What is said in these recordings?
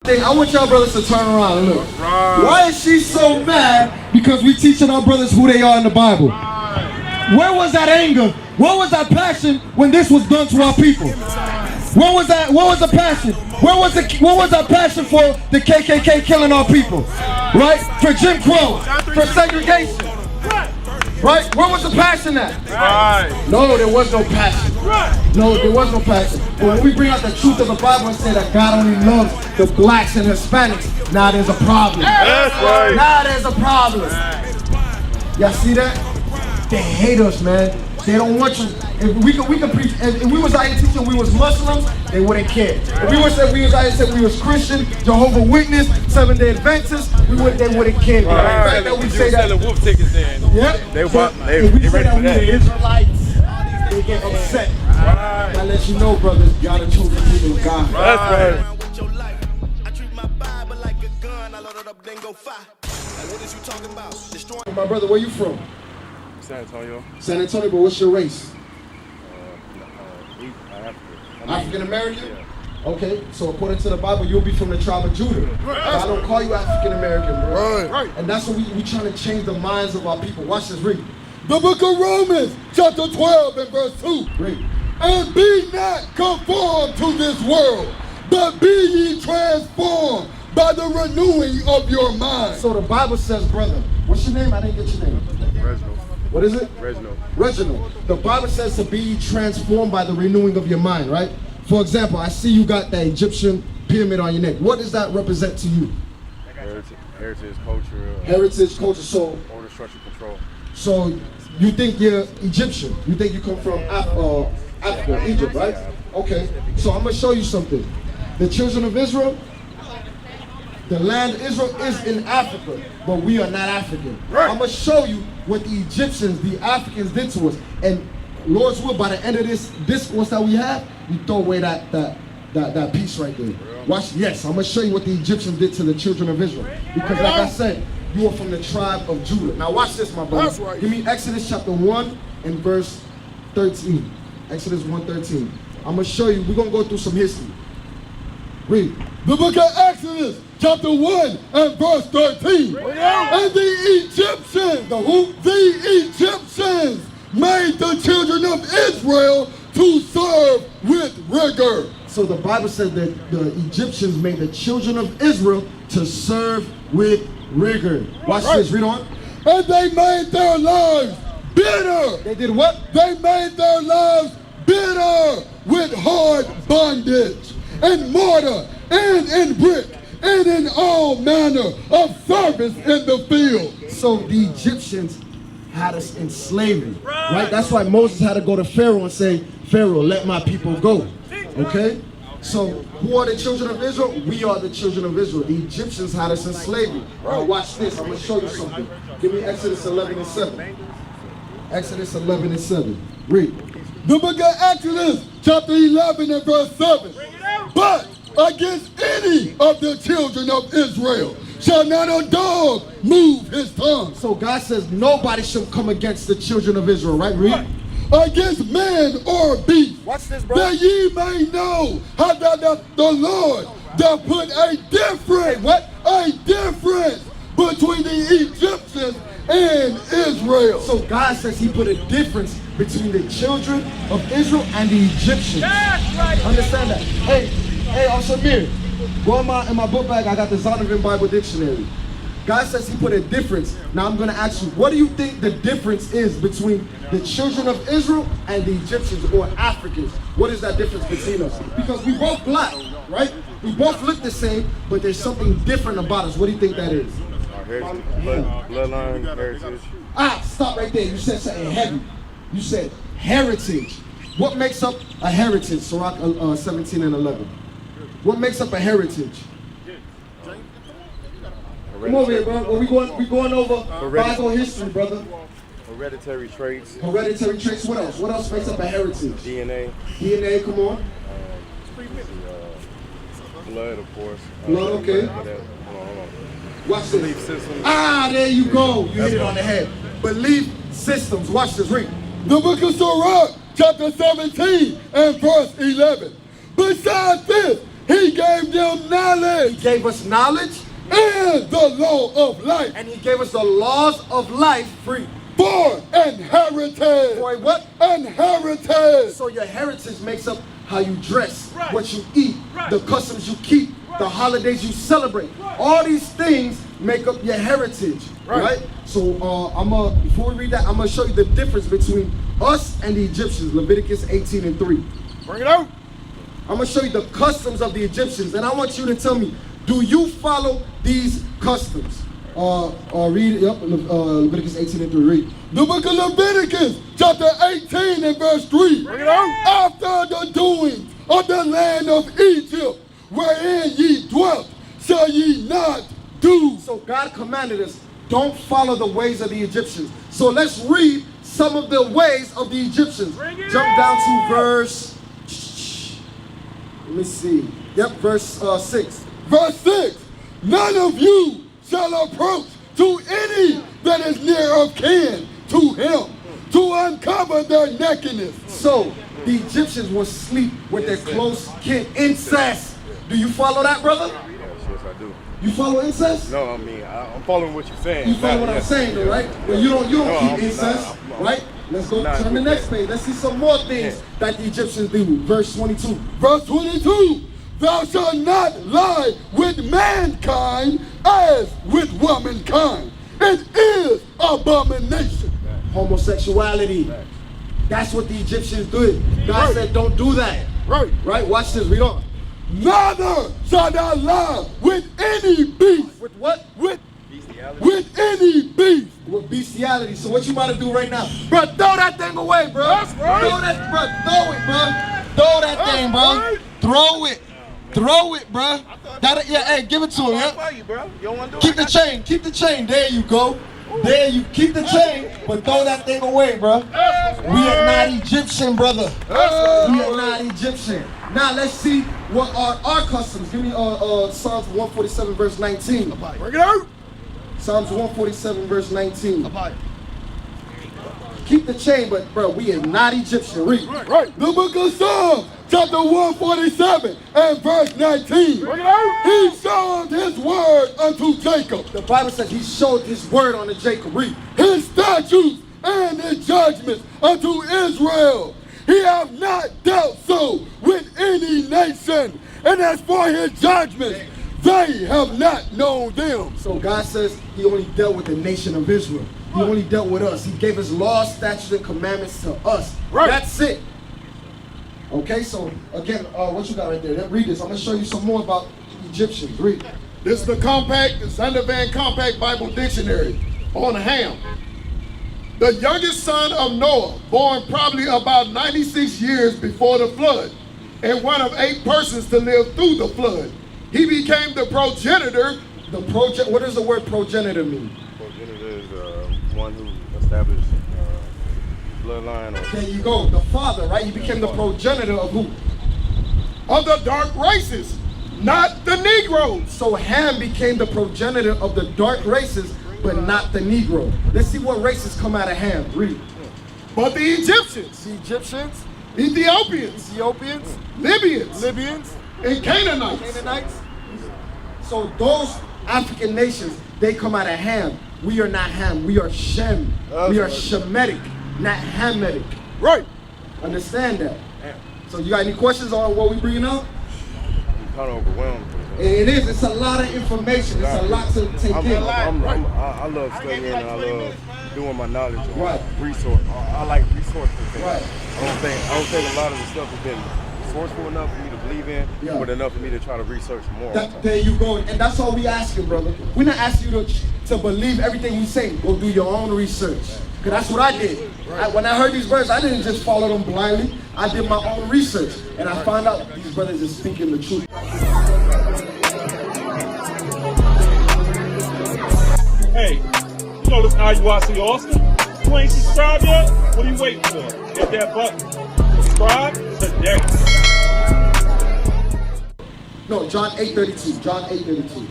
I want y'all brothers to turn around and look. Why is she so mad? Because we teaching our brothers who they are in the Bible. Where was that anger? Where was that passion when this was done to our people? Where was that? What was the passion? What was that passion for the KKK killing our people? Right? For Jim Crow, for segregation. Right? Where was the passion at? No, there was no passion. No, there was no passion. But when we bring out the truth of the Bible and say that God only loves the blacks and Hispanics, now there's a problem. That's right. Now there's a problem. Y'all see that? They hate us, man. They don't want you. If we could preach, if we was out here teaching we was Muslims, they wouldn't care. If we was out here saying we was Christian, Jehovah's Witness, Seventh-day Adventist, they wouldn't care. The fact that we say that, selling wolf tickets in. Yeah. If we say that we the Israelites, they get upset. I let you know, brothers, y'all the chosen people of God. That's right. My brother, where you from? San Antonio. San Antonio, but what's your race? African. African American? Yeah. Okay, so according to the Bible, you'll be from the tribe of Judah. I don't call you African American, bro. Right. And that's what we trying to change the minds of our people. Watch this, read. The book of Romans, chapter 12 and verse 2. Read. And be not conformed to this world, but be ye transformed by the renewing of your mind. So the Bible says, brother, what's your name? I didn't get your name. Reginald. What is it? Reginald. The Bible says to be transformed by the renewing of your mind, right? For example, I see you got that Egyptian pyramid on your neck. What does that represent to you? Heritage, culture. Heritage, culture. So, Order, structure, control. so you think you're Egyptian? You think you come from Africa, Egypt, right? Okay. So I'm gonna show you something. The children of Israel, the land of Israel is in Africa, but we are not African. I'm gonna show you what the Egyptians, the Africans did to us. And Lord's will, by the end of this discourse that we have, you throw away that piece right there. Watch, yes, I'm gonna show you what the Egyptians did to the children of Israel. Because like I said, you are from the tribe of Judah. Now watch this, my brother. That's right. Give me Exodus chapter 1 and verse 13. Exodus 1:13. I'm gonna show you, we're gonna go through some history. Read. The book of Exodus, chapter 1 and verse 13. And the Egyptians, The who? the Egyptians made the children of Israel to serve with rigor. So the Bible says that the Egyptians made the children of Israel to serve with rigor. Watch this, read on. And they made their lives bitter. They did what? They made their lives bitter with hard bondage and mortar and in brick and in all manner of service in the field. So the Egyptians had us in slavery, right? That's why Moses had to go to Pharaoh and say, Pharaoh, let my people go, okay? So who are the children of Israel? We are the children of Israel. The Egyptians had us in slavery. Now watch this, I'm gonna show you something. Give me Exodus 11 and 7. Exodus 11 and 7, read. The book of Exodus, chapter 11 and verse 7. But against any of the children of Israel shall not a dog move his tongue. So God says nobody should come against the children of Israel, right? Read. Against man or beast. Watch this, bro. That ye may know how that the Lord doth put a difference. What? A difference between the Egyptians and Israel. So God says he put a difference between the children of Israel and the Egyptians. Understand that? Hey, Samir, go in my book bag, I got the Zondervan Bible Dictionary. God says he put a difference. Now I'm going to ask you, what do you think the difference is between the children of Israel and the Egyptians or Africans? What is that difference between us? Because we both black, right? We both look the same, but there's something different about us. What do you think that is? Our heritage, bloodline, heritage. Stop right there. You said something heavy. You said heritage. What makes up a heritage? Sirach 17 and 11. What makes up a heritage? Come over here, bro. We going over Bible history, brother. Hereditary traits. Hereditary traits. What else? What else makes up a heritage? DNA. DNA. Come on. Blood, of course. Blood. Okay. Hold on. Watch Belief this. system. There you go. You hit it on the head. Belief systems. Watch this. Read. The book of Sirach, chapter 17 and verse 11. Besides this, He gave them He knowledge gave us knowledge. and the law of life And he gave us the laws of life free. for inheritance. For a what? Inheritance. So your heritage makes up how you dress, what you eat, the customs you keep, the holidays you celebrate. All these things make up your heritage, right? So before we read that, I'm gonna show you the difference between us and the Egyptians. Leviticus 18:3. Bring it out. I'm gonna show you the customs of the Egyptians, and I want you to tell me, do you follow these customs? Read Leviticus 18:3. Read. The book of Leviticus, chapter 18 and verse 3. Bring it out. After the doings of the land of Egypt, wherein ye dwelt, shall ye not do. So God commanded us, don't follow the ways of the Egyptians. So let's read some of the ways of the Egyptians. Jump down to verse, let me see. Yep, verse 6. Verse 6. None of you shall approach to any that is near of kin to him, to uncover their nakedness. So the Egyptians will sleep with their close kin. Incest. Do you follow that, brother? Yes, I do. You follow incest? No, I mean, I'm following what you're saying. You follow what I'm saying, though, right? But you don't No, keep I'm incest, not. right? Let's go Not turn the with next that. page. Let's see some more things that the Egyptians do. Verse 22. Verse 22. Thou shalt not lie with mankind as with womankind. It is abomination. Homosexuality. That's what the Egyptians did. God said, don't do that. Right. Right? Watch this. Read on. Neither shalt thou lie with any beast. With what? With any beast. With bestiality. So what you about to do right now? Bro, throw that thing away, bro. That's right. Throw that, bro. Throw it, bro. Throw that thing, bro. right. Throw it. Throw it, bro. Yeah, hey, give it to him, yeah? You, bro. You don't want to do Keep the chain. Keep the chain. There you go. There you keep the chain, but throw that thing away, bro. We are not Egyptian, brother. We are not Egyptian. Now let's see what are our customs. Give me Psalms 147 verse 19. Bring it out. Psalms 147 verse 19. Keep the chain, but bro, we are not Egyptian. Read. Right. The book of Psalms, chapter 147 and verse 19. Bring it out. He showed his word unto Jacob, The Bible says he showed his word unto Jacob. Read. his statutes and his judgments unto Israel. He hath not dealt so with any nation, and as for his judgments, they have not known them. So God says he only dealt with the nation of Israel. He only dealt with us. He gave his laws, statutes, and commandments to us. Right. That's it. Okay, so again, what you got right there? Read this. I'm going to show you some more about Egyptians. Read. This is the Sander Van Compact Bible Dictionary on Ham. The youngest son of Noah, born probably about 96 years before the flood, and one of 8 persons to live through the flood. He became the progenitor. What does the word progenitor mean? Progenitor is one who established bloodline. There you go. The father, right? He became the progenitor of who? Of the dark races, not the Negroes. So Ham became the progenitor of the dark races, but not the Negro. Let's see what races come out of Ham. Read. But the Egyptians, The Egyptians, Ethiopians, Ethiopians, Libyans, and Canaanites. Canaanites. So those African nations, they come out of Ham. We are not Ham. We are Shem. We are Shemitic, not Hamitic. Right. Understand that? So you got any questions on what we bringing up? I'm kind of overwhelmed. It is. It's a lot of information. It's a lot to take in. I love studying and I love doing my knowledge on Right. resource. I like resourceful things. Right. I don't think a lot of the stuff has been resourceful enough for me to believe in, Yeah. but enough for me to try to research more. There you go. And that's all we asking, brother. We're not asking you to believe everything we say. Go do your own research. Because that's what I did. When I heard these brothers, I didn't just follow them blindly. I did my own research. And I found out these brothers are speaking the truth. Hey, you know this IUIC Austin? You ain't subscribed yet? What are you waiting for? Hit that button. Subscribe today. No, John 8:32. John 8:32.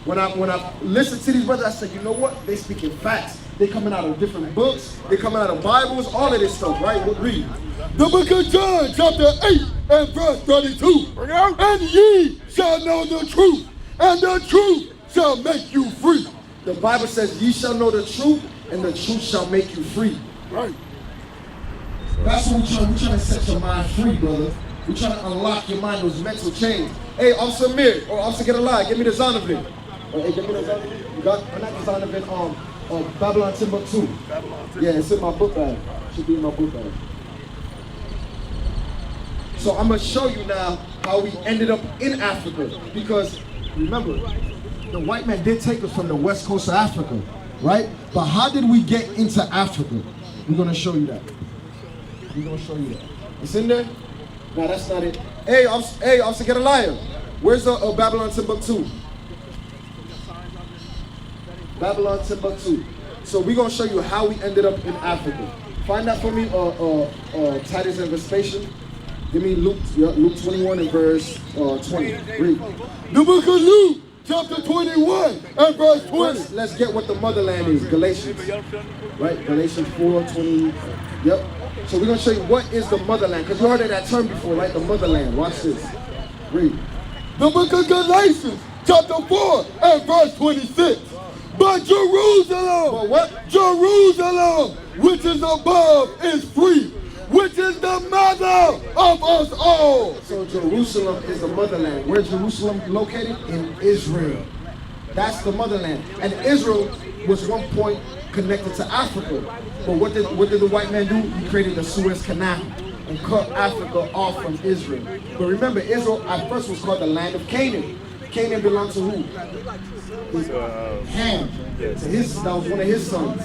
When I listened to these brothers, I said, you know what? They speaking facts. They coming out of different books. They coming out of Bibles. All of this stuff, right? Read. The book of John, chapter 8 and verse 32. And ye shall know the truth, and the truth shall make you free. The Bible says, ye shall know the truth, and the truth shall make you free. Right. That's what we're trying to set your mind free, brother. We're trying to unlock your mind, those mental chains. Hey, Officer Mir, or Officer Get Alive, give me the Zonovan. Hey, give me the Zonovan. You got not the Zonovan, Babylon Timbuktu. Yeah, it's in my book bag. Should be in my book bag. So I'm gonna show you now how we ended up in Africa. Because remember, the white man did take us from the west coast of Africa, right? But how did we get into Africa? We're gonna show you that. We're gonna show you that. It's in there? No, that's not it. Hey, Officer Get a Liar. Where's the Babylon Timbuktu? Babylon Timbuktu. So we're gonna show you how we ended up in Africa. Find that for me, Titus and Vespasian. Give me Luke 21 and verse 20. Read. The book of Luke, chapter 21 and verse 20. First, let's get what the motherland is. Galatians. Right? Galatians 4:20. Yep. So we're going to show you what is the motherland. Because you heard of that term before, right? The motherland. Watch this. Read. The book of Galatians, chapter 4 and verse 26. But Jerusalem, But what? Jerusalem, which is above, is free, which is the mother of us all. So Jerusalem is the motherland. Where's Jerusalem located? In Israel. That's the motherland. And Israel was one point connected to Africa. But what did the white man do? He created the Suez Canal and cut Africa off from Israel. But remember, Israel at first was called the land of Canaan. Canaan belonged to who? Ham. That was one of his sons.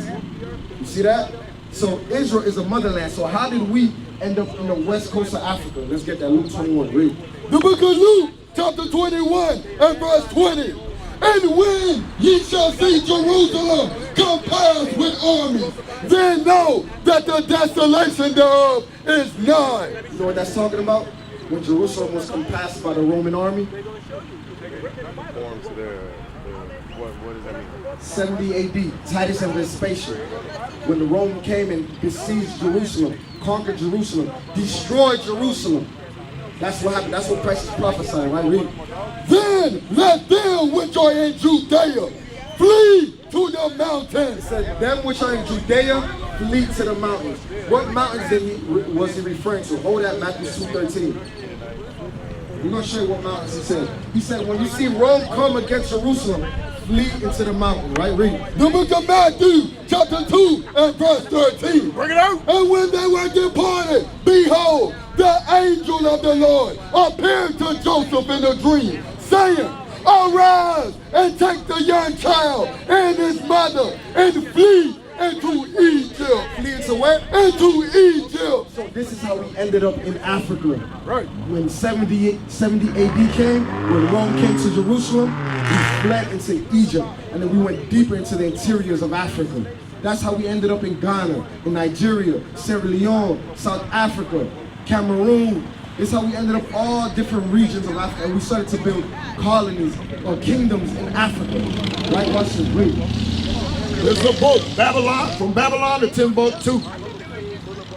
You see that? So Israel is a motherland. So how did we end up in the west coast of Africa? Let's get that. Luke 21. Read. The book of Luke, chapter 21 and verse 20. And when ye shall see Jerusalem compassed with armies, then know that the desolation thereof is nigh. You know what that's talking about? When Jerusalem was compassed by the Roman army? Forms what does that mean? 70 AD, Titus and Vespasian. When the Rome came and besieged Jerusalem, conquered Jerusalem, destroyed Jerusalem. That's what happened. That's what Christ is prophesying, right? Read. Then let them which are in Judea flee to the mountains. It said, them which are in Judea, flee to the mountains. What mountains was he referring to? Hold that, Matthew 2:13. We're going to show you what mountains he said. He said, when you see Rome come against Jerusalem, flee into the mountain, right? Read. The book of Matthew, chapter 2 and verse 13. Bring it out. And when they were departed, behold, the angel of the Lord appeared to Joseph in a dream, saying, arise and take the young child and his mother and flee into Egypt. Flee into where? Into Egypt. So this is how we ended up in Africa. Right. When 70 AD came, when Rome came to Jerusalem, we fled into Egypt. And then we went deeper into the interiors of Africa. That's how we ended up in Ghana, in Nigeria, Sierra Leone, South Africa, Cameroon. It's how we ended up all different regions of Africa, and we started to build colonies or kingdoms in Africa. Right? Watch this. Read. It's a book, Babylon, from Babylon to Timbuktu.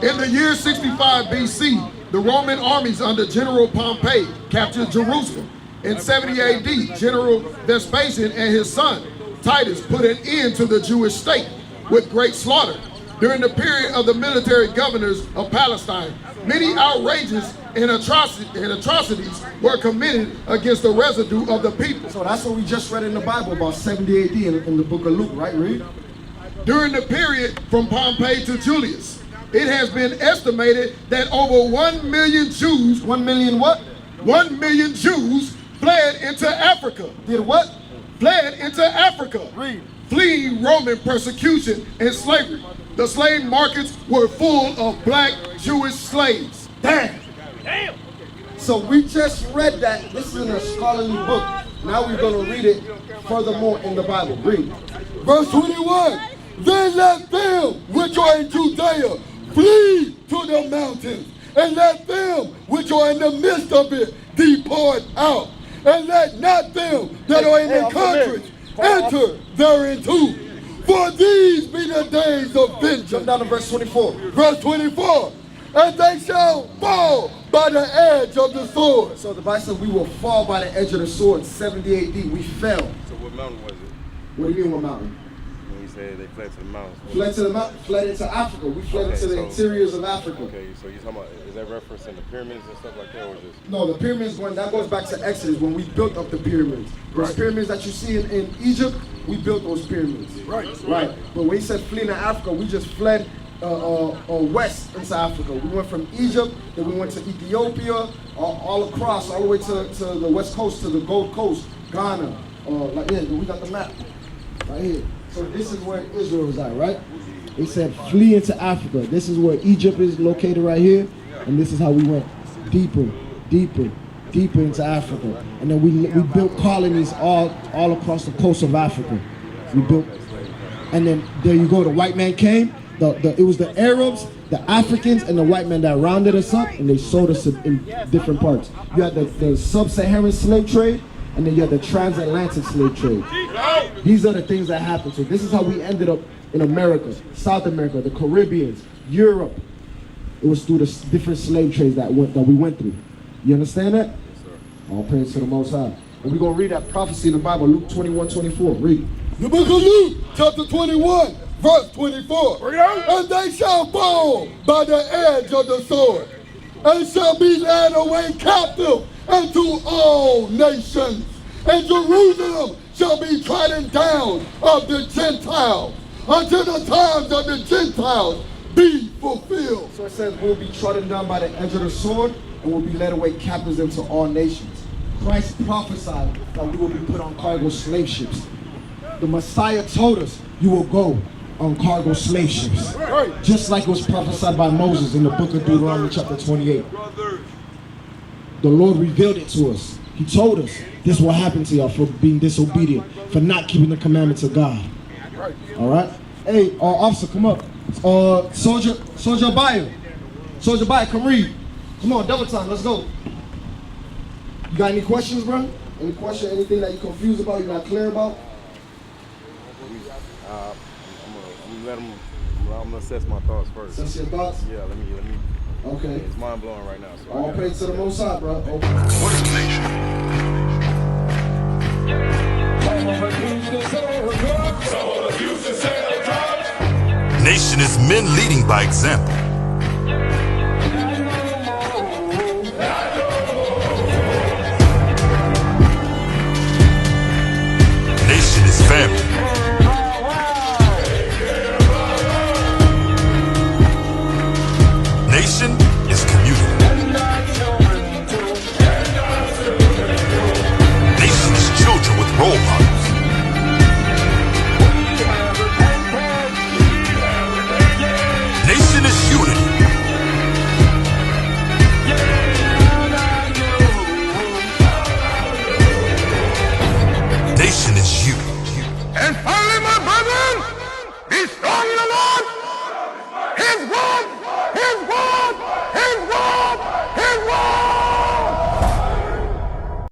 In the year 65 BC, the Roman armies under General Pompey captured Jerusalem. In 70 AD, General Vespasian and his son, Titus, put an end to the Jewish state with great slaughter. During the period of the military governors of Palestine, many outrages and atrocities were committed against the residue of the people. So that's what we just read in the Bible about 70 AD in the book of Luke, right? Read. During the period from Pompey to Julius, it has been estimated that over 1 million Jews, 1 million what? 1 million Jews fled into Africa. Did what? Fled into Africa. Read. Fleeing Roman persecution and slavery. The slave markets were full of black Jewish slaves. Damn. So we just read that. This is in a scholarly book. Now we're going to read it furthermore in the Bible. Read. Verse 21. Then let them which are in Judea flee to the mountains, and let them which are in the midst of it depart out, and let not them that are in the countries enter thereinto. For these be the days of vengeance. Jump down to verse 24. Verse 24. and they shall fall by the edge of the sword. So the Bible says we will fall by the edge of the sword. 70 AD, we fell. So what mountain was it? What do you mean what mountain? When you said they fled to the mountains. Fled to the mountain, fled into Africa. We fled into the interiors of Africa. Okay, so you're talking about, is that referencing the pyramids and stuff like that, or just? No, the pyramids, that goes back to Exodus when we built up the pyramids. Those pyramids that you see in Egypt, we built those pyramids. Right. But when he said flee to Africa, we just fled west into Africa. We went from Egypt, then we went to Ethiopia, all across, all the way to the west coast, to the Gold Coast, Ghana. Like here, we got the map right here. So this is where Israel is at, right? They said flee into Africa. This is where Egypt is located right here, and this is how we went deeper into Africa. And then we built colonies all across the coast of Africa. We built, and then there you go. The white man came. It was the Arabs, the Africans, and the white men that rounded us up, and they sold us in different parts. You had the sub-Saharan slave trade, and then you had the transatlantic slave trade. These are the things that happened. So this is how we ended up in America, South America, the Caribbeans, Europe. It was through the different slave trades that we went through. You understand that? Yes, sir. All praise to the Most High. And we're going to read that prophecy in the Bible, Luke 21:24. Read. The book of Luke, chapter 21, verse 24. And they shall fall by the edge of the sword, and shall be led away captive into all nations. And Jerusalem shall be trodden down of the Gentiles, until the times of the Gentiles be fulfilled. So it says we'll be trodden down by the edge of the sword, and we'll be led away captives into all nations. Christ prophesied that we will be put on cargo slave ships. The Messiah told us you will go on cargo slave ships. Just like it was prophesied by Moses in the book of Deuteronomy chapter 28. The Lord revealed it to us. He told us this will happen to y'all for being disobedient, for not keeping the commandments of God. All right? Hey, officer, come up. Soldier Bayo. Soldier Bayo, come read. Come on, double time, let's go. You got any questions, bro? Any question, anything that you're confused about, you're not clear about? I'm gonna assess my thoughts first. Assess your thoughts? Yeah, let me. Okay. It's mind blowing right now. So All praise to the Most High, bro. Okay. What is nation? Nation is men leading by example. Nation is family.